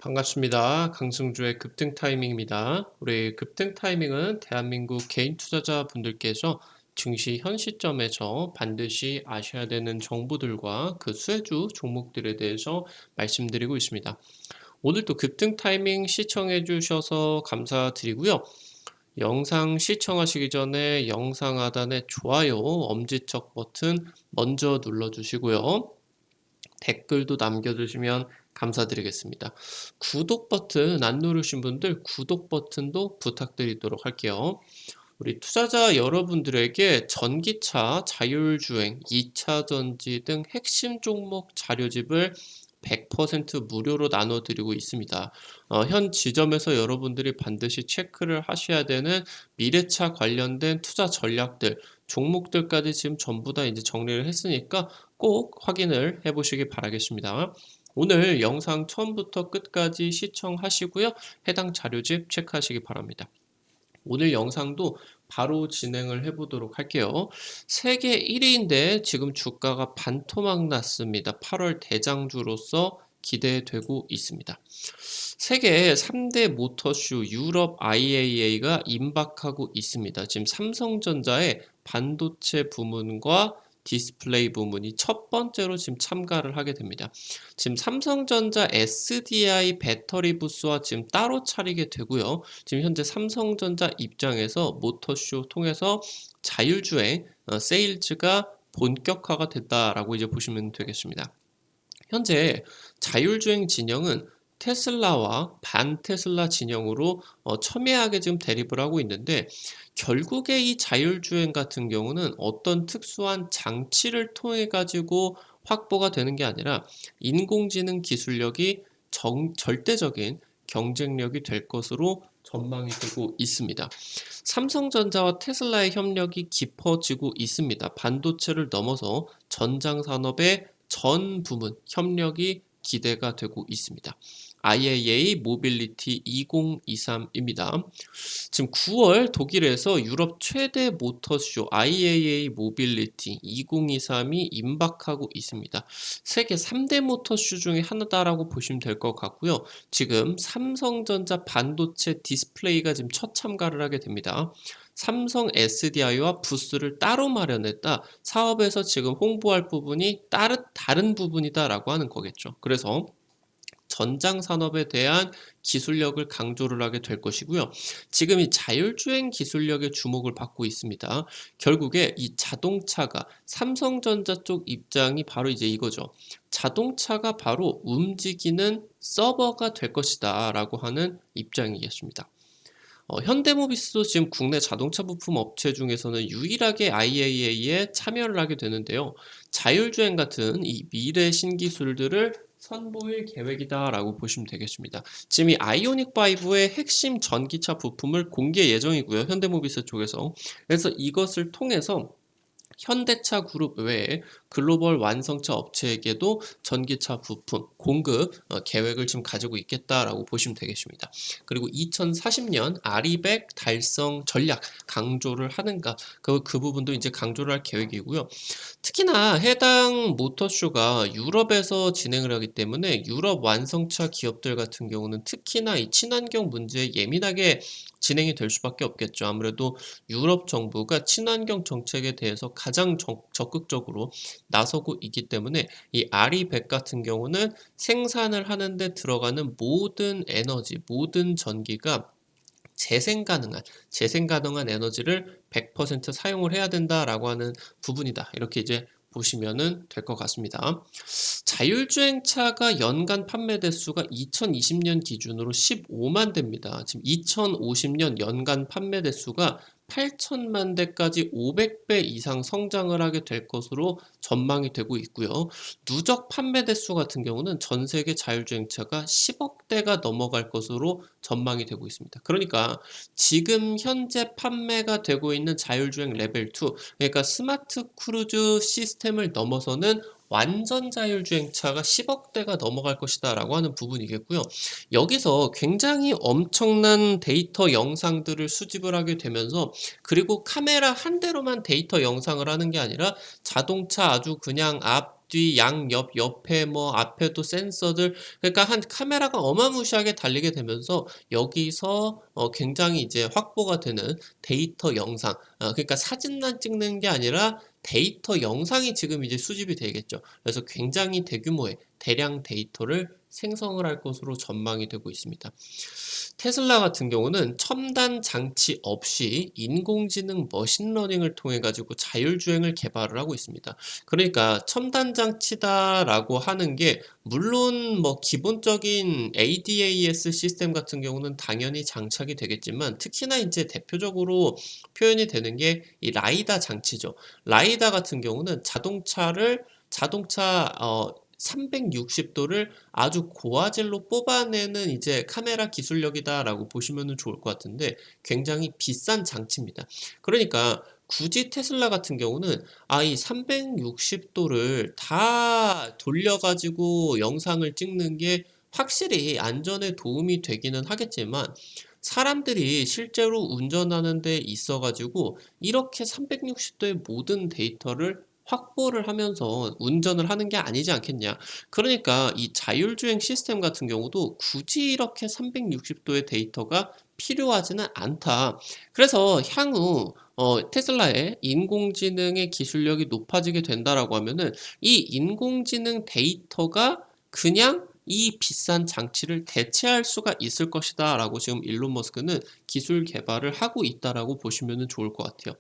반갑습니다. 강승주의 급등 타이밍입니다. 우리 급등 타이밍은 대한민국 개인 투자자분들께서 증시 현 시점에서 반드시 아셔야 되는 정보들과 그 수혜주 종목들에 대해서 말씀드리고 있습니다. 오늘도 급등 타이밍 시청해 주셔서 감사드리고요. 영상 시청하시기 전에 영상 하단에 좋아요, 엄지척 버튼 먼저 눌러주시고요. 댓글도 남겨주시면 감사드리겠습니다. 구독 버튼 안 누르신 분들 구독 버튼도 부탁드리도록 할게요. 우리 투자자 여러분들에게 전기차, 자율주행, 2차 전지 등 핵심 종목 자료집을 100% 무료로 나눠드리고 있습니다. 현 지점에서 여러분들이 반드시 체크를 하셔야 되는 미래차 관련된 투자 전략들, 종목들까지 지금 전부 다 이제 정리를 했으니까 꼭 확인을 해보시기 바라겠습니다. 오늘 영상 처음부터 끝까지 시청하시고요. 해당 자료집 체크하시기 바랍니다. 오늘 영상도 바로 진행을 해보도록 할게요. 세계 1위인데 지금 주가가 반토막 났습니다. 8월 대장주로서 기대되고 있습니다. 세계 3대 모터쇼 유럽 IAA가 임박하고 있습니다. 지금 삼성전자의 반도체 부문과 디스플레이 부문이 첫 번째로 지금 참가를 하게 됩니다. 지금 삼성전자 SDI 배터리 부스와 지금 따로 차리게 되고요. 지금 현재 삼성전자 입장에서 모터쇼 통해서 자율주행 세일즈가 본격화가 됐다라고 이제 보시면 되겠습니다. 현재 자율주행 진영은 테슬라와 반테슬라 진영으로 첨예하게 지금 대립을 하고 있는데, 결국에 이 자율주행 같은 경우는 어떤 특수한 장치를 통해 가지고 확보가 되는 게 아니라 인공지능 기술력이 절대적인 경쟁력이 될 것으로 전망이 되고 있습니다. 삼성전자와 테슬라의 협력이 깊어지고 있습니다. 반도체를 넘어서 전장 산업의 전 부문 협력이 기대가 되고 있습니다. IAA 모빌리티 2023입니다. 지금 9월 독일에서 유럽 최대 모터쇼 IAA 모빌리티 2023이 임박하고 있습니다. 세계 3대 모터쇼 중에 하나다라고 보시면 될 것 같고요. 지금 삼성전자 반도체 디스플레이가 지금 첫 참가를 하게 됩니다. 삼성 SDI와 부스를 따로 마련했다. 사업에서 지금 홍보할 부분이 다른 부분이다라고 하는 거겠죠. 그래서 전장 산업에 대한 기술력을 강조를 하게 될 것이고요. 지금 이 자율주행 기술력에 주목을 받고 있습니다. 결국에 이 자동차가 삼성전자 쪽 입장이 바로 이제 이거죠. 자동차가 바로 움직이는 서버가 될 것이다 라고 하는 입장이겠습니다. 현대모비스도 지금 국내 자동차 부품 업체 중에서는 유일하게 IAA에 참여를 하게 되는데요. 자율주행 같은 이 미래 신기술들을 선보일 계획이다라고 보시면 되겠습니다. 지금 이 아이오닉 5의 핵심 전기차 부품을 공개 예정이고요. 현대모비스 쪽에서. 그래서 이것을 통해서 현대차 그룹 외에 글로벌 완성차 업체에게도 전기차 부품 공급 계획을 지금 가지고 있겠다라고 보시면 되겠습니다. 그리고 2040년 아리백 달성 전략 강조를 하는가, 그 부분도 이제 강조를 할 계획이고요. 특히나 해당 모터쇼가 유럽에서 진행을 하기 때문에 유럽 완성차 기업들 같은 경우는 특히나 이 친환경 문제에 예민하게 진행이 될 수밖에 없겠죠. 아무래도 유럽 정부가 친환경 정책에 대해서 가장 적극적으로 나서고 있기 때문에 이 아리백 같은 경우는 생산을 하는데 들어가는 모든 에너지, 모든 전기가 재생 가능한 에너지를 100% 사용을 해야 된다라고 하는 부분이다. 이렇게 이제 보시면은 될 것 같습니다. 자율주행차가 연간 판매 대수가 2020년 기준으로 15만 대입니다. 지금 2050년 연간 판매 대수가 8천만 대까지 500배 이상 성장을 하게 될 것으로 전망이 되고 있고요. 누적 판매 대수 같은 경우는 전 세계 자율주행차가 10억 대가 넘어갈 것으로 전망이 되고 있습니다. 그러니까 지금 현재 판매가 되고 있는 자율주행 레벨 2, 그러니까 스마트 크루즈 시스템을 넘어서는 완전 자율주행차가 10억 대가 넘어갈 것이다 라고 하는 부분이겠고요. 여기서 굉장히 엄청난 데이터 영상들을 수집을 하게 되면서, 그리고 카메라 한 대로만 데이터 영상을 하는 게 아니라 자동차 아주 그냥 앞 앞뒤, 양옆, 옆에 뭐 앞에도 센서들, 그러니까 한 카메라가 어마무시하게 달리게 되면서 여기서 굉장히 이제 확보가 되는 데이터 영상, 그러니까 사진만 찍는 게 아니라 데이터 영상이 지금 이제 수집이 되겠죠. 그래서 굉장히 대규모의 대량 데이터를 생성을 할 것으로 전망이 되고 있습니다. 테슬라 같은 경우는 첨단 장치 없이 인공지능 머신러닝을 통해 가지고 자율주행을 개발을 하고 있습니다. 그러니까 첨단 장치다라고 하는 게 물론 뭐 기본적인 ADAS 시스템 같은 경우는 당연히 장착이 되겠지만, 특히나 이제 대표적으로 표현이 되는 게 이 라이다 장치죠. 라이다 같은 경우는 자동차 360도를 아주 고화질로 뽑아내는 이제 카메라 기술력이다라고 보시면 좋을 것 같은데, 굉장히 비싼 장치입니다. 그러니까 굳이 테슬라 같은 경우는 이 360도를 다 돌려가지고 영상을 찍는 게 확실히 안전에 도움이 되기는 하겠지만, 사람들이 실제로 운전하는 데 있어가지고 이렇게 360도의 모든 데이터를 확보를 하면서 운전을 하는 게 아니지 않겠냐. 그러니까 이 자율주행 시스템 같은 경우도 굳이 이렇게 360도의 데이터가 필요하지는 않다. 그래서 향후 테슬라의 인공지능의 기술력이 높아지게 된다라고 하면은 이 인공지능 데이터가 그냥 이 비싼 장치를 대체할 수가 있을 것이다 라고 지금 일론 머스크는 기술 개발을 하고 있다라고 보시면 좋을 것 같아요.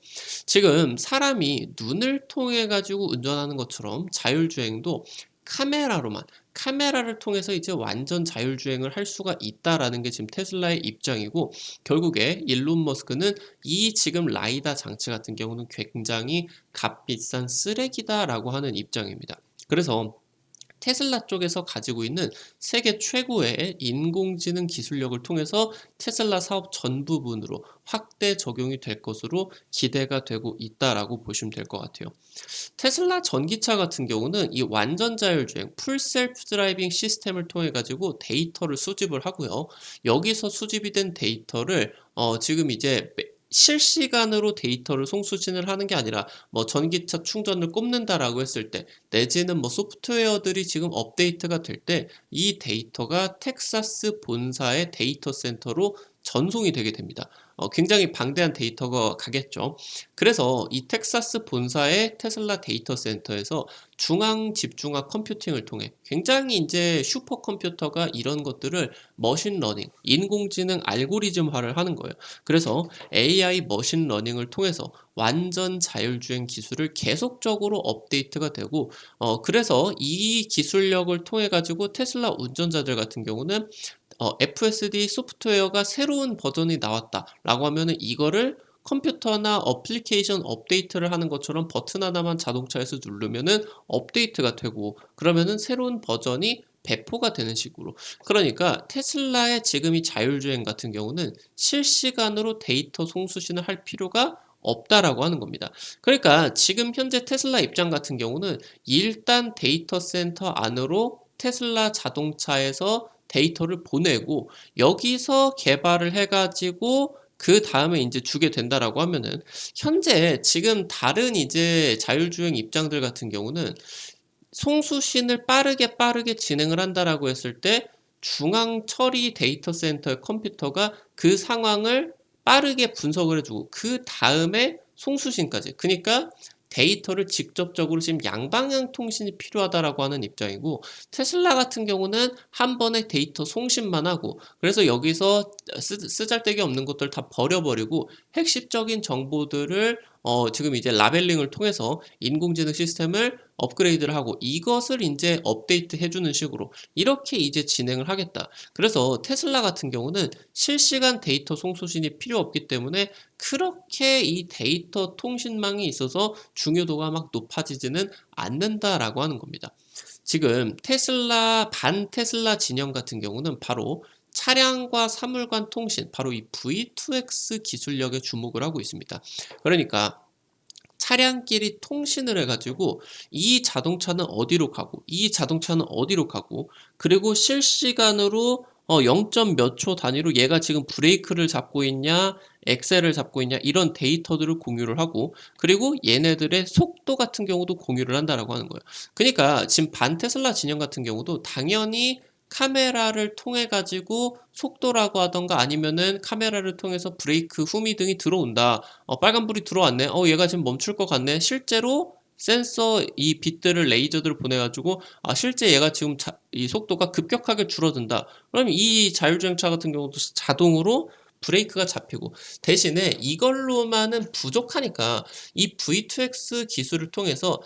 지금 사람이 눈을 통해 가지고 운전하는 것처럼 자율주행도 카메라를 통해서 이제 완전 자율주행을 할 수가 있다라는 게 지금 테슬라의 입장이고, 결국에 일론 머스크는 이 지금 라이다 장치 같은 경우는 굉장히 값비싼 쓰레기다라고 하는 입장입니다. 그래서 테슬라 쪽에서 가지고 있는 세계 최고의 인공지능 기술력을 통해서 테슬라 사업 전 부분으로 확대 적용이 될 것으로 기대가 되고 있다라고 보시면 될 것 같아요. 테슬라 전기차 같은 경우는 이 완전 자율주행 풀 셀프 드라이빙 시스템을 통해 가지고 데이터를 수집을 하고요. 여기서 수집이 된 데이터를 지금 이제 실시간으로 데이터를 송수신을 하는 게 아니라 뭐 전기차 충전을 꼽는다라고 했을 때, 내지는 뭐 소프트웨어들이 지금 업데이트가 될 때 이 데이터가 텍사스 본사의 데이터 센터로 전송이 되게 됩니다. 굉장히 방대한 데이터가 가겠죠. 그래서 이 텍사스 본사의 테슬라 데이터 센터에서 중앙 집중화 컴퓨팅을 통해 굉장히 이제 슈퍼컴퓨터가 이런 것들을 머신러닝, 인공지능 알고리즘화를 하는 거예요. 그래서 AI 머신러닝을 통해서 완전 자율주행 기술을 계속적으로 업데이트가 되고, 그래서 이 기술력을 통해 가지고 테슬라 운전자들 같은 경우는 FSD 소프트웨어가 새로운 버전이 나왔다라고 하면은 이거를 컴퓨터나 어플리케이션 업데이트를 하는 것처럼 버튼 하나만 자동차에서 누르면은 업데이트가 되고, 그러면은 새로운 버전이 배포가 되는 식으로. 그러니까 테슬라의 지금 이 자율주행 같은 경우는 실시간으로 데이터 송수신을 할 필요가 없다라고 하는 겁니다. 그러니까 지금 현재 테슬라 입장 같은 경우는 일단 데이터 센터 안으로 테슬라 자동차에서 데이터를 보내고, 여기서 개발을 해가지고 그 다음에 이제 주게 된다라고 하면은, 현재 지금 다른 이제 자율주행 입장들 같은 경우는 송수신을 빠르게 진행을 한다라고 했을 때 중앙 처리 데이터 센터의 컴퓨터가 그 상황을 빠르게 분석을 해주고 그 다음에 송수신까지, 그러니까 데이터를 직접적으로 지금 양방향 통신이 필요하다라고 하는 입장이고, 테슬라 같은 경우는 한 번에 데이터 송신만 하고, 그래서 여기서 쓰잘데기 없는 것들 다 버려버리고 핵심적인 정보들을 지금 이제 라벨링을 통해서 인공지능 시스템을 업그레이드를 하고 이것을 이제 업데이트 해주는 식으로 이렇게 이제 진행을 하겠다. 그래서 테슬라 같은 경우는 실시간 데이터 송수신이 필요 없기 때문에 그렇게 이 데이터 통신망이 있어서 중요도가 막 높아지지는 않는다라고 하는 겁니다. 지금 반 테슬라 진영 같은 경우는 바로 차량과 사물 간 통신, 바로 이 V2X 기술력에 주목을 하고 있습니다. 그러니까 차량끼리 통신을 해가지고 이 자동차는 어디로 가고 이 자동차는 어디로 가고, 그리고 실시간으로 0. 몇 초 단위로 얘가 지금 브레이크를 잡고 있냐, 엑셀을 잡고 있냐 이런 데이터들을 공유를 하고 그리고 얘네들의 속도 같은 경우도 공유를 한다라고 하는 거예요. 그러니까 지금 반테슬라 진영 같은 경우도 당연히 카메라를 통해 가지고 속도라고 하던가 아니면은 카메라를 통해서 브레이크 후미등이 들어온다. 빨간불이 들어왔네. 얘가 지금 멈출 것 같네. 실제로 센서 이 빛들을 레이저들을 보내 가지고 실제 얘가 지금 이 속도가 급격하게 줄어든다. 그럼 이 자율주행차 같은 경우도 자동으로 브레이크가 잡히고 대신에 이걸로만은 부족하니까 이 V2X 기술을 통해서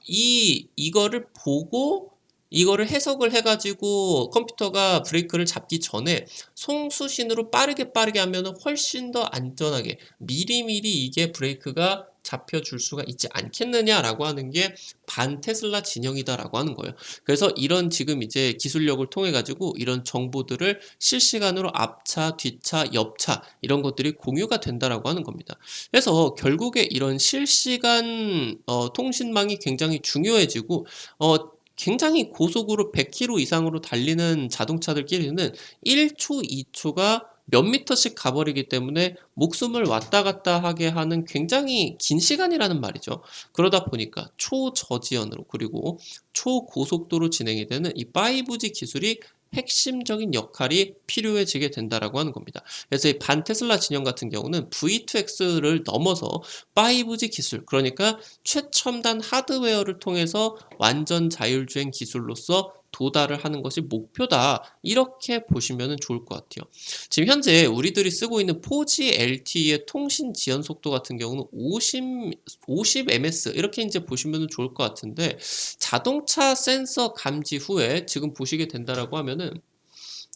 이거를 보고 이거를 해석을 해가지고 컴퓨터가 브레이크를 잡기 전에 송수신으로 빠르게 하면은 훨씬 더 안전하게 미리미리 이게 브레이크가 잡혀줄 수가 있지 않겠느냐라고 하는 게 반테슬라 진영이다라고 하는 거예요. 그래서 이런 지금 이제 기술력을 통해 가지고 이런 정보들을 실시간으로 앞차, 뒤차, 옆차 이런 것들이 공유가 된다라고 하는 겁니다. 그래서 결국에 이런 실시간 통신망이 굉장히 중요해지고 굉장히 고속으로 100km 이상으로 달리는 자동차들끼리는 1초, 2초가 몇 미터씩 가버리기 때문에 목숨을 왔다 갔다 하게 하는 굉장히 긴 시간이라는 말이죠. 그러다 보니까 초저지연으로 그리고 초고속도로 진행이 되는 이 5G 기술이 핵심적인 역할이 필요해지게 된다라고 하는 겁니다. 그래서 이 반테슬라 진영 같은 경우는 V2X를 넘어서 5G 기술, 그러니까 최첨단 하드웨어를 통해서 완전 자율주행 기술로서 도달을 하는 것이 목표다. 이렇게 보시면 좋을 것 같아요. 지금 현재 우리들이 쓰고 있는 4G LTE의 통신 지연 속도 같은 경우는 50 ms 이렇게 이제 보시면 좋을 것 같은데 자동차 센서 감지 후에 지금 보시게 된다라고 하면은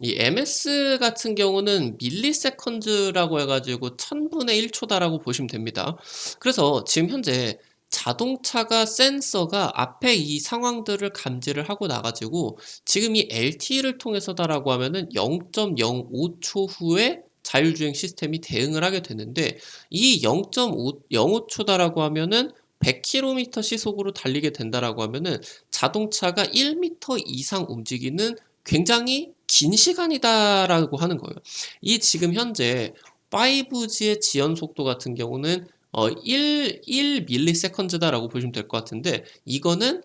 이 ms 같은 경우는 밀리세컨즈라고 해가지고 1000분의 1초다라고 보시면 됩니다. 그래서 지금 현재 자동차가 센서가 앞에 이 상황들을 감지를 하고 나가지고 지금 이 LTE를 통해서다라고 하면은 0.05초 후에 자율주행 시스템이 대응을 하게 되는데 이 0.05초다라고 하면은 100km 시속으로 달리게 된다라고 하면은 자동차가 1m 이상 움직이는 굉장히 긴 시간이다라고 하는 거예요. 이 지금 현재 5G의 지연 속도 같은 경우는 1 밀리세컨즈다라고 보시면 될 것 같은데 이거는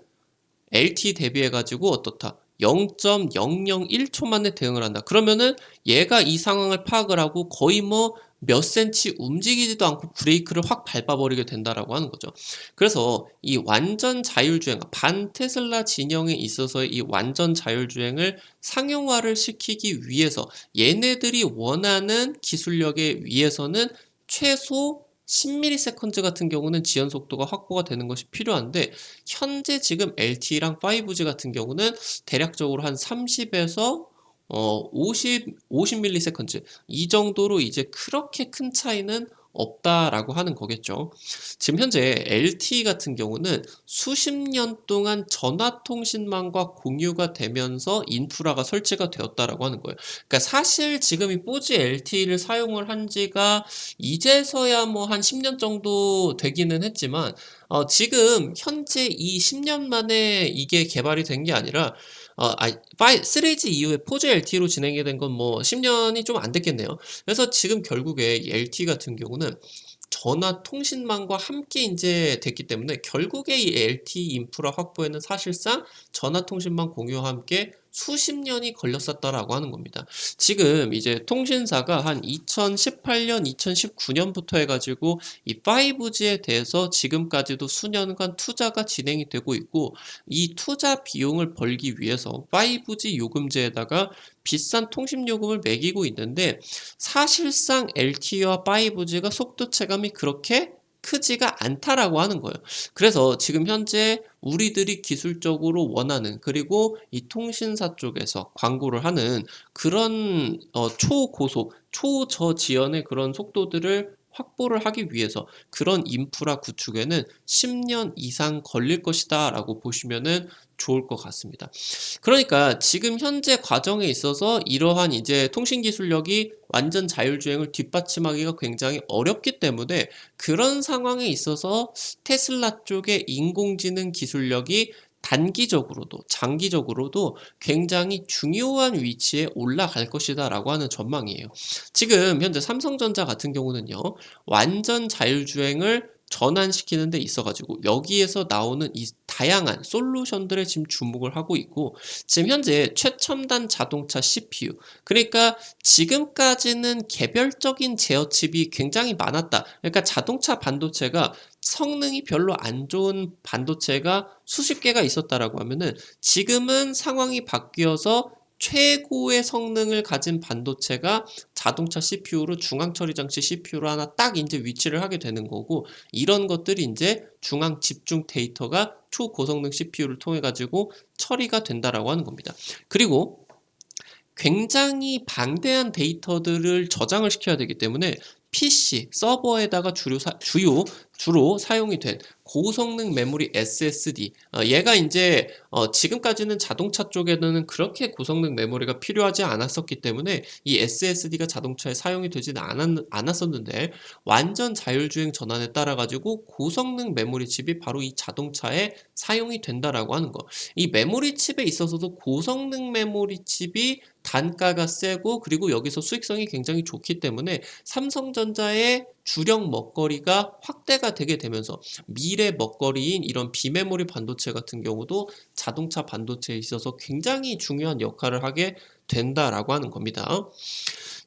LTE 대비해 가지고 어떻다? 0.001초 만에 대응을 한다. 그러면은 얘가 이 상황을 파악을 하고 거의 뭐 몇 센치 움직이지도 않고 브레이크를 확 밟아버리게 된다라고 하는 거죠. 그래서 이 완전 자율주행, 반테슬라 진영에 있어서의 이 완전 자율주행을 상용화를 시키기 위해서 얘네들이 원하는 기술력에 위해서는 최소 10ms 같은 경우는 지연 속도가 확보가 되는 것이 필요한데 현재 지금 LTE랑 5G 같은 경우는 대략적으로 한 30에서 50ms 이 정도로 이제 그렇게 큰 차이는 없다라고 하는 거겠죠. 지금 현재 LTE 같은 경우는 수십 년 동안 전화통신망과 공유가 되면서 인프라가 설치가 되었다라고 하는 거예요. 그러니까 사실 지금 이 4G LTE를 사용을 한 지가 이제서야 뭐 한 10년 정도 되기는 했지만 지금 현재 이 10년 만에 이게 개발이 된 게 아니라 3G 이후에 4G LTE로 진행이 된 건 뭐 10년이 좀 안 됐겠네요. 그래서 지금 결국에 이 LTE 같은 경우는 전화 통신망과 함께 이제 됐기 때문에 결국에 이 LTE 인프라 확보에는 사실상 전화 통신망 공유와 함께 수십 년이 걸렸었다라고 하는 겁니다. 지금 이제 통신사가 한 2018년, 2019년부터 해가지고 이 5G에 대해서 지금까지도 수년간 투자가 진행이 되고 있고 이 투자 비용을 벌기 위해서 5G 요금제에다가 비싼 통신 요금을 매기고 있는데 사실상 LTE와 5G가 속도 체감이 그렇게 크지가 않다라고 하는 거예요. 그래서 지금 현재 우리들이 기술적으로 원하는 그리고 이 통신사 쪽에서 광고를 하는 그런 초고속, 초저지연의 그런 속도들을 확보를 하기 위해서 그런 인프라 구축에는 10년 이상 걸릴 것이다 라고 보시면은 좋을 것 같습니다. 그러니까 지금 현재 과정에 있어서 이러한 이제 통신 기술력이 완전 자율주행을 뒷받침하기가 굉장히 어렵기 때문에 그런 상황에 있어서 테슬라 쪽의 인공지능 기술력이 단기적으로도 장기적으로도 굉장히 중요한 위치에 올라갈 것이다라고 하는 전망이에요. 지금 현재 삼성전자 같은 경우는요. 완전 자율주행을 전환시키는 데 있어 가지고 여기에서 나오는 이 다양한 솔루션들에 지금 주목을 하고 있고, 지금 현재 최첨단 자동차 CPU, 그러니까 지금까지는 개별적인 제어칩이 굉장히 많았다. 그러니까 자동차 반도체가 성능이 별로 안 좋은 반도체가 수십 개가 있었다라고 하면은, 지금은 상황이 바뀌어서 최고의 성능을 가진 반도체가 자동차 CPU로, 중앙 처리 장치 CPU로 하나 딱 인제 위치를 하게 되는 거고, 이런 것들이 인제 중앙 집중 데이터가 초고성능 CPU를 통해 가지고 처리가 된다라고 하는 겁니다. 그리고 굉장히 방대한 데이터들을 저장을 시켜야 되기 때문에 PC, 서버에다가 주로 사용이 된 고성능 메모리 SSD, 얘가 인제 지금까지는 자동차 쪽에는 그렇게 고성능 메모리가 필요하지 않았었기 때문에 이 SSD가 자동차에 사용이 되지는 않았었는데, 완전 자율주행 전환에 따라 가지고 고성능 메모리 칩이 바로 이 자동차에 사용이 된다라고 하는 거. 이 메모리 칩에 있어서도 고성능 메모리 칩이 단가가 세고, 그리고 여기서 수익성이 굉장히 좋기 때문에 삼성전자의 주력 먹거리가 확대가 되게 되면서 미래 먹거리인 이런 비메모리 반도체 같은 경우도 자동차 반도체에 있어서 굉장히 중요한 역할을 하게 된다라고 하는 겁니다.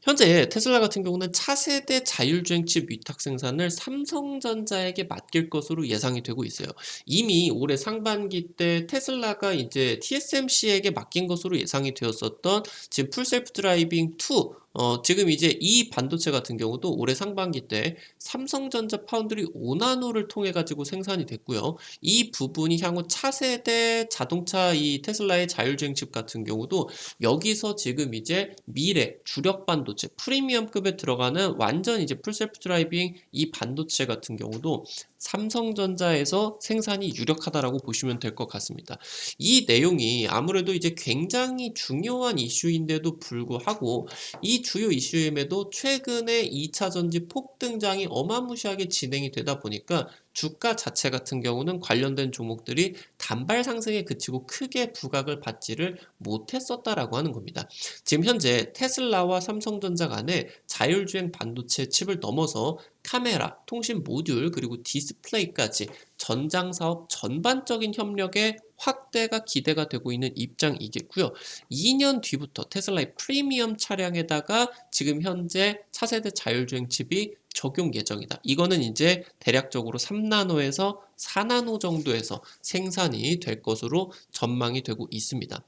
현재 테슬라 같은 경우는 차세대 자율주행 칩 위탁 생산을 삼성전자에게 맡길 것으로 예상이 되고 있어요. 이미 올해 상반기 때 테슬라가 이제 TSMC에게 맡긴 것으로 예상이 되었었던 지금 풀셀프 드라이빙 2, 지금 이제 이 반도체 같은 경우도 올해 상반기 때 삼성전자 파운드리 5나노를 통해 가지고 생산이 됐고요. 이 부분이 향후 차세대 자동차 이 테슬라의 자율주행 칩 같은 경우도 여기서 지금 이제 미래 주력 반도체 프리미엄급에 들어가는 완전 이제 풀셀프 드라이빙 이 반도체 같은 경우도 삼성전자에서 생산이 유력하다라고 보시면 될 것 같습니다. 이 내용이 아무래도 이제 굉장히 중요한 이슈인데도 불구하고, 이 주요 이슈임에도 최근에 2차 전지 폭등장이 어마무시하게 진행이 되다 보니까 주가 자체 같은 경우는 관련된 종목들이 단발 상승에 그치고 크게 부각을 받지를 못했었다라고 하는 겁니다. 지금 현재 테슬라와 삼성전자 간에 자율주행 반도체 칩을 넘어서 카메라, 통신 모듈, 그리고 디스플레이까지 전장 사업 전반적인 협력의 확대가 기대가 되고 있는 입장이겠고요. 2년 뒤부터 테슬라의 프리미엄 차량에다가 지금 현재 차세대 자율주행 칩이 적용 예정이다. 이거는 이제 대략적으로 3나노에서 4나노 정도에서 생산이 될 것으로 전망이 되고 있습니다.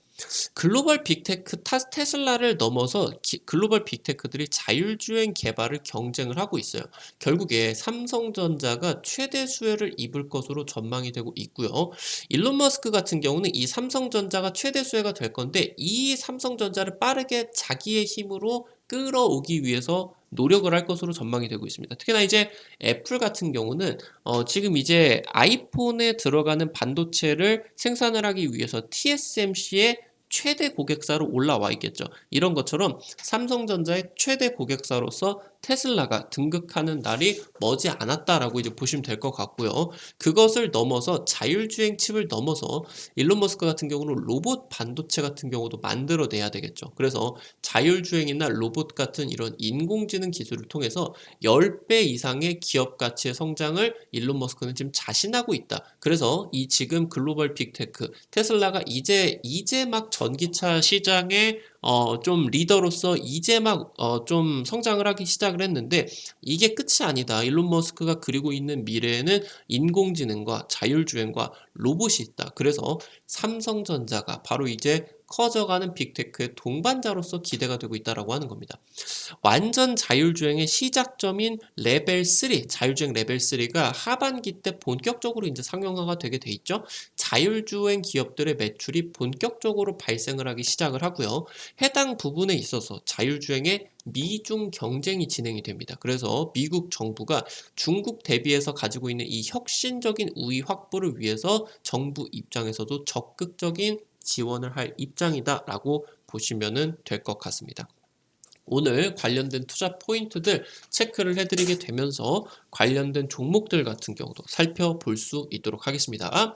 글로벌 빅테크 테슬라를 넘어서 글로벌 빅테크들이 자율주행 개발을 경쟁을 하고 있어요. 결국에 삼성전자가 최대 수혜를 입을 것으로 전망이 되고 있고요. 일론 머스크 같은 경우는 이 삼성전자가 최대 수혜가 될 건데, 이 삼성전자를 빠르게 자기의 힘으로 끌어오기 위해서 노력을 할 것으로 전망이 되고 있습니다. 특히나 이제 애플 같은 경우는 지금 이제 아이폰에 들어가는 반도체를 생산을 하기 위해서 TSMC의 최대 고객사로 올라와 있겠죠. 이런 것처럼 삼성전자의 최대 고객사로서 테슬라가 등극하는 날이 머지 않았다라고 이제 보시면 될 것 같고요. 그것을 넘어서 자율주행 칩을 넘어서 일론 머스크 같은 경우는 로봇 반도체 같은 경우도 만들어내야 되겠죠. 그래서 자율주행이나 로봇 같은 이런 인공지능 기술을 통해서 10배 이상의 기업 가치의 성장을 일론 머스크는 지금 자신하고 있다. 그래서 이 지금 글로벌 빅테크 테슬라가 이제 막 전기차 시장에 좀 리더로서 이제 막 좀 성장을 하기 시작을 했는데, 이게 끝이 아니다. 일론 머스크가 그리고 있는 미래에는 인공지능과 자율주행과 로봇이 있다. 그래서 삼성전자가 바로 이제 커져가는 빅테크의 동반자로서 기대가 되고 있다라고 하는 겁니다. 완전 자율주행의 시작점인 레벨 3, 자율주행 레벨 3가 하반기 때 본격적으로 이제 상용화가 되게 돼 있죠. 자율주행 기업들의 매출이 본격적으로 발생을 하기 시작을 하고요. 해당 부분에 있어서 자율주행의 미중 경쟁이 진행이 됩니다. 그래서 미국 정부가 중국 대비해서 가지고 있는 이 혁신적인 우위 확보를 위해서 정부 입장에서도 적극적인 지원을 할 입장이다라고 보시면 될 것 같습니다. 오늘 관련된 투자 포인트들 체크를 해드리게 되면서 관련된 종목들 같은 경우도 살펴볼 수 있도록 하겠습니다.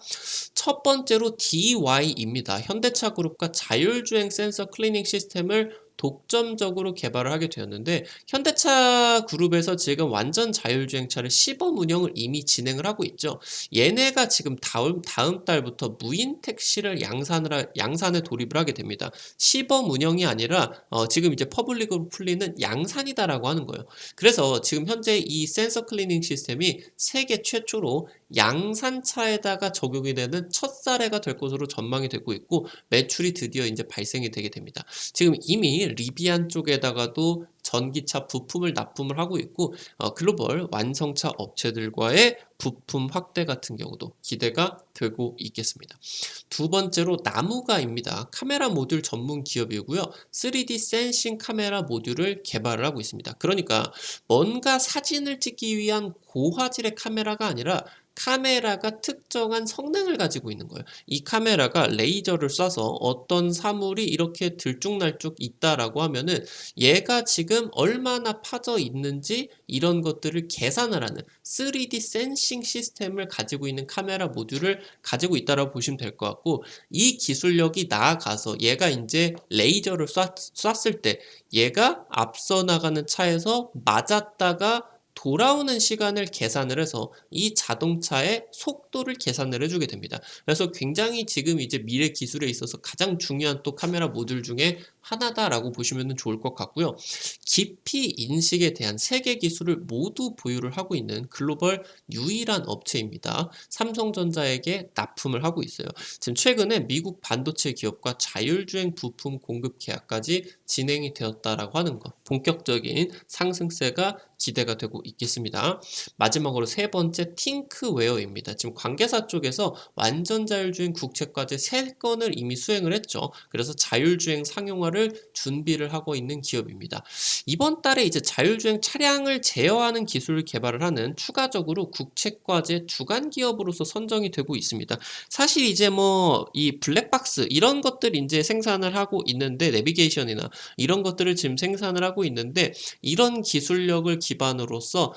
첫 번째로 DY입니다. 현대차 그룹과 자율주행 센서 클리닝 시스템을 독점적으로 개발을 하게 되었는데, 현대차 그룹에서 지금 완전 자율주행차를 시범 운영을 이미 진행을 하고 있죠. 얘네가 지금 다음 달부터 무인 택시를 양산에 돌입을 하게 됩니다. 시범 운영이 아니라 지금 이제 퍼블릭으로 풀리는 양산이다라고 하는 거예요. 그래서 지금 현재 이 센서 클리닝 시스템이 세계 최초로 양산차에다가 적용이 되는 첫 사례가 될 것으로 전망이 되고 있고, 매출이 드디어 이제 발생이 되게 됩니다. 지금 이미 리비안 쪽에다가도 전기차 부품을 납품을 하고 있고, 글로벌 완성차 업체들과의 부품 확대 같은 경우도 기대가 되고 있겠습니다. 두 번째로 나무가입니다. 카메라 모듈 전문 기업이고요. 3D 센싱 카메라 모듈을 개발을 하고 있습니다. 그러니까 뭔가 사진을 찍기 위한 고화질의 카메라가 아니라 카메라가 특정한 성능을 가지고 있는 거예요. 이 카메라가 레이저를 쏴서 어떤 사물이 이렇게 들쭉날쭉 있다라고 하면은 얘가 지금 얼마나 파져 있는지 이런 것들을 계산을 하는 3D 센싱 시스템을 가지고 있는 카메라 모듈을 가지고 있다라고 보시면 될 것 같고, 이 기술력이 나아가서 얘가 이제 레이저를 쐈을 때 얘가 앞서 나가는 차에서 맞았다가 돌아오는 시간을 계산을 해서 이 자동차의 속도를 계산을 해주게 됩니다. 그래서 굉장히 지금 이제 미래 기술에 있어서 가장 중요한 또 카메라 모듈 중에 하나다라고 보시면 좋을 것 같고요. 깊이 인식에 대한 세계 기술을 모두 보유를 하고 있는 글로벌 유일한 업체입니다. 삼성전자에게 납품을 하고 있어요. 지금 최근에 미국 반도체 기업과 자율주행 부품 공급 계약까지 진행이 되었다라고 하는 것, 본격적인 상승세가 기대가 되고 있겠습니다. 마지막으로 세 번째 팅크웨어입니다. 지금 관계사 쪽에서 완전 자율주행 국책과제 3건을 이미 수행을 했죠. 그래서 자율주행 상용화를 준비를 하고 있는 기업입니다. 이번 달에 이제 자율주행 차량을 제어하는 기술을 개발을 하는 추가적으로 국책과제 주간 기업으로서 선정이 되고 있습니다. 사실 이제 뭐 이 블랙박스 이런 것들 이제 생산을 하고 있는데, 내비게이션이나 이런 것들을 지금 생산을 하고 있는데, 이런 기술력을 기반으로서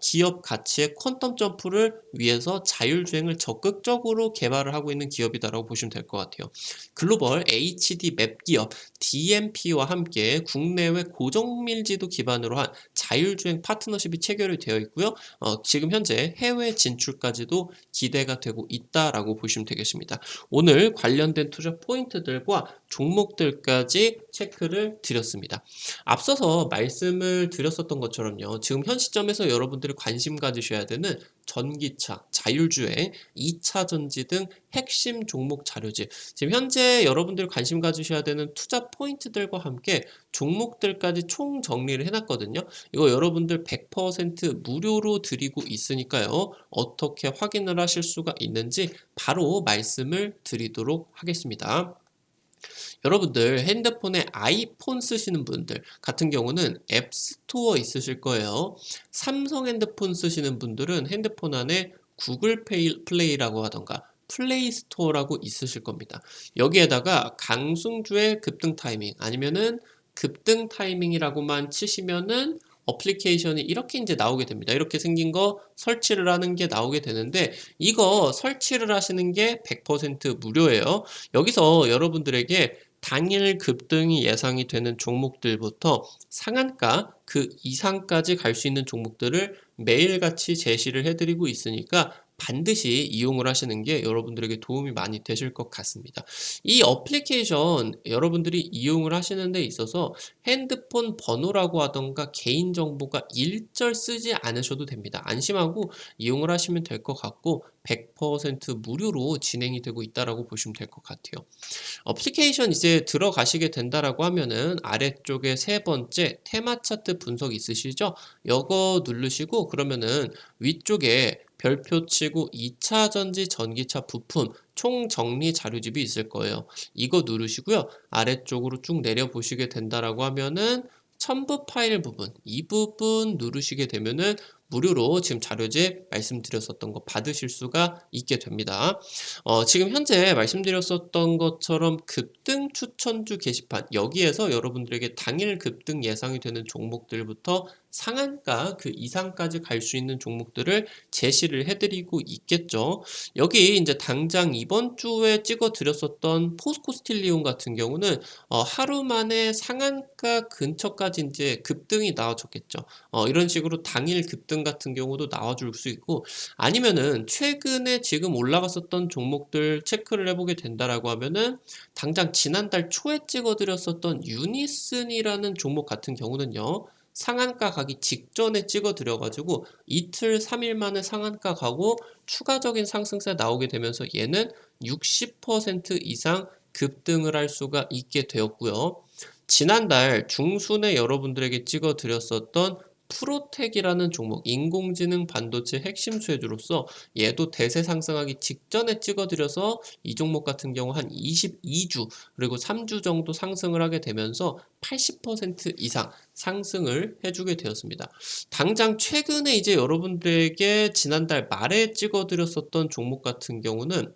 기업 가치의 퀀텀 점프를 위해서 자율주행을 적극적으로 개발을 하고 있는 기업이다라고 보시면 될 것 같아요. 글로벌 HD 맵 기업 DMP와 함께 국내외 고정밀지도 기반으로 한 자율주행 파트너십이 체결이 되어 있고요. 지금 현재 해외 진출까지도 기대가 되고 있다라고 보시면 되겠습니다. 오늘 관련된 투자 포인트들과 종목들까지 체크를 드렸습니다. 앞서서 말씀을 드렸었던 것처럼요. 지금 현 시점에서 여러분들이 관심 가지셔야 되는 전기차, 자율주행, 2차 전지 등 핵심 종목 자료지, 지금 현재 여러분들이 관심 가지셔야 되는 투자 포인트들과 함께 종목들까지 총 정리를 해놨거든요. 이거 여러분들 100% 무료로 드리고 있으니까요. 어떻게 확인을 하실 수가 있는지 바로 말씀을 드리도록 하겠습니다. 여러분들 핸드폰에 아이폰 쓰시는 분들 같은 경우는 앱스토어 있으실 거예요. 삼성 핸드폰 쓰시는 분들은 핸드폰 안에 구글 플레이라고 하던가 플레이 스토어라고 있으실 겁니다. 여기에다가 강승주의 급등 타이밍 아니면은 급등 타이밍이라고만 치시면은 어플리케이션이 이렇게 이제 나오게 됩니다. 이렇게 생긴 거 설치를 하는 게 나오게 되는데, 이거 설치를 하시는 게 100% 무료예요. 여기서 여러분들에게 당일 급등이 예상이 되는 종목들부터 상한가 그 이상까지 갈 수 있는 종목들을 매일같이 제시를 해드리고 있으니까 반드시 이용을 하시는 게 여러분들에게 도움이 많이 되실 것 같습니다. 이 어플리케이션 여러분들이 이용을 하시는 데 있어서 핸드폰 번호라고 하던가 개인정보가 일절 쓰지 않으셔도 됩니다. 안심하고 이용을 하시면 될 것 같고 100% 무료로 진행이 되고 있다라고 보시면 될 것 같아요. 어플리케이션 이제 들어가시게 된다라고 하면은 아래쪽에 세 번째 테마 차트 분석 있으시죠? 요거 누르시고 그러면은 위쪽에 별표 치고 2차 전지 전기차 부품 총 정리 자료집이 있을 거예요. 이거 누르시고요. 아래쪽으로 쭉 내려 보시게 된다라고 하면은 첨부 파일 부분, 이 부분 누르시게 되면은 무료로 지금 자료집 말씀드렸었던 거 받으실 수가 있게 됩니다. 지금 현재 말씀드렸었던 것처럼 급등 추천주 게시판, 여기에서 여러분들에게 당일 급등 예상이 되는 종목들부터 상한가 그 이상까지 갈 수 있는 종목들을 제시를 해드리고 있겠죠. 여기 이제 당장 이번 주에 찍어 드렸었던 포스코 스틸리온 같은 경우는 하루 만에 상한가 근처까지 이제 급등이 나와줬겠죠. 이런 식으로 당일 급등 같은 경우도 나와줄 수 있고, 아니면은 최근에 지금 올라갔었던 종목들 체크를 해보게 된다라고 하면은 당장 지난달 초에 찍어드렸었던 유니슨이라는 종목 같은 경우는요. 상한가 가기 직전에 찍어드려가지고 이틀 3일 만에 상한가 가고 추가적인 상승세 나오게 되면서 얘는 60% 이상 급등을 할 수가 있게 되었고요. 지난달 중순에 여러분들에게 찍어드렸었던 프로텍이라는 종목, 인공지능 반도체 핵심 수혜주로서 얘도 대세 상승하기 직전에 찍어드려서 이 종목 같은 경우 한 22주 그리고 3주 정도 상승을 하게 되면서 80% 이상 상승을 해주게 되었습니다. 당장 최근에 이제 여러분들에게 지난달 말에 찍어드렸었던 종목 같은 경우는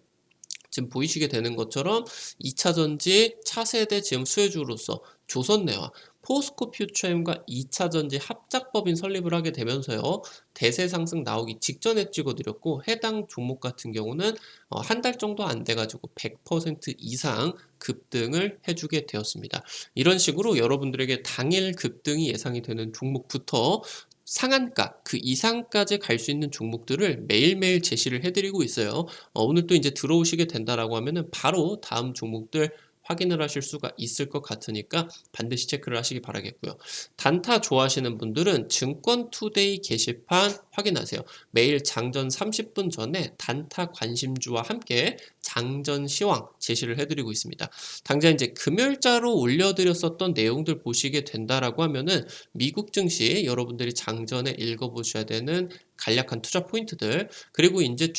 지금 보이시게 되는 것처럼 2차전지 차세대 지금 수혜주로서 조선내와 포스코 퓨처엠과 2차전지 합작법인 설립을 하게 되면서요. 대세 상승 나오기 직전에 찍어드렸고 해당 종목 같은 경우는 한 달 정도 안 돼가지고 100% 이상 급등을 해주게 되었습니다. 이런 식으로 여러분들에게 당일 급등이 예상이 되는 종목부터 상한가 그 이상까지 갈 수 있는 종목들을 매일매일 제시를 해드리고 있어요. 오늘 또 이제 들어오시게 된다라고 하면은 바로 다음 종목들 확인을 하실 수가 있을 것 같으니까 반드시 체크를 하시기 바라겠고요. 단타 좋아하시는 분들은 증권투데이 게시판 확인하세요. 매일 장전 30분 전에 단타 관심주와 함께 장전 시황 제시를 해드리고 있습니다. 당장 이제 금요일자로 올려드렸었던 내용들 보시게 된다라고 하면은 미국 증시 여러분들이 장전에 읽어보셔야 되는 간략한 투자 포인트들, 그리고 이제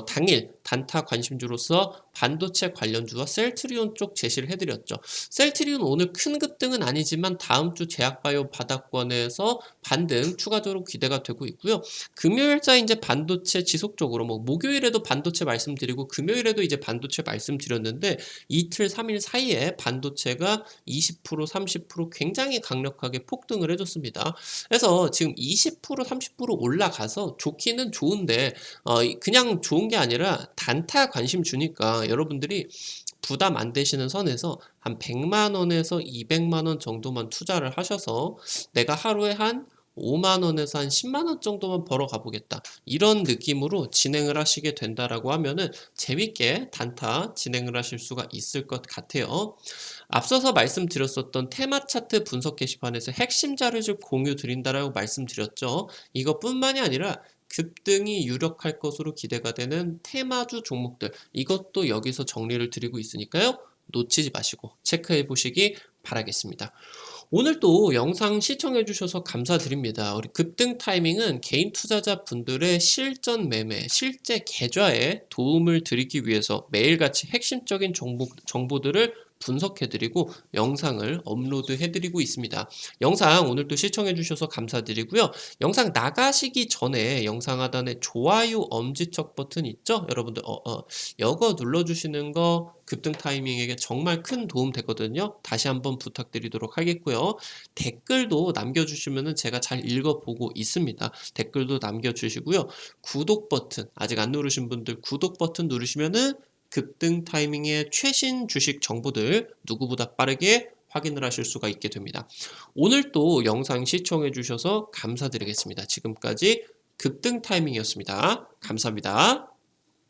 당일 단타 관심주로서 반도체 관련주와 셀트리온 쪽 제시를 해드렸죠. 셀트리온 오늘 큰 급등은 아니지만 다음 주 제약바이오 바닥권에서 반등 추가적으로 기대가 되고 있고요. 금요일자 이제 반도체 지속적으로 뭐 목요일에도 반도체 말씀드리고 금요일에도 이제 반도체 말씀드렸는데 이틀 3일 사이에 반도체가 20% 30% 굉장히 강력하게 폭등을 해줬습니다. 그래서 지금 20% 30% 올라가서 좋기는 좋은데 그냥 좋은 게 아니라 단타 관심 주니까 여러분들이 부담 안 되시는 선에서 한 100만 원에서 200만 원 정도만 투자를 하셔서 내가 하루에 한 5만 원에서 한 10만 원 정도만 벌어 가보겠다. 이런 느낌으로 진행을 하시게 된다라고 하면은 재밌게 단타 진행을 하실 수가 있을 것 같아요. 앞서서 말씀드렸었던 테마 차트 분석 게시판에서 핵심 자료를 공유 드린다라고 말씀드렸죠. 이것뿐만이 아니라 급등이 유력할 것으로 기대가 되는 테마주 종목들, 이것도 여기서 정리를 드리고 있으니까요. 놓치지 마시고 체크해 보시기 바라겠습니다. 오늘 또 영상 시청해 주셔서 감사드립니다. 우리 급등 타이밍은 개인 투자자 분들의 실전 매매, 실제 계좌에 도움을 드리기 위해서 매일같이 핵심적인 정보들을 분석해드리고 영상을 업로드해드리고 있습니다. 영상 오늘 또 시청해주셔서 감사드리고요. 영상 나가시기 전에 영상 하단에 좋아요 엄지척 버튼 있죠? 여러분들 이거 눌러주시는 거 급등 타이밍에게 정말 큰 도움 되거든요. 다시 한번 부탁드리도록 하겠고요. 댓글도 남겨주시면 제가 잘 읽어보고 있습니다. 댓글도 남겨주시고요. 구독 버튼 아직 안 누르신 분들 구독 버튼 누르시면은 급등 타이밍의 최신 주식 정보들 누구보다 빠르게 확인을 하실 수가 있게 됩니다. 오늘 또 영상 시청해 주셔서 감사드리겠습니다. 지금까지 급등 타이밍이었습니다. 감사합니다.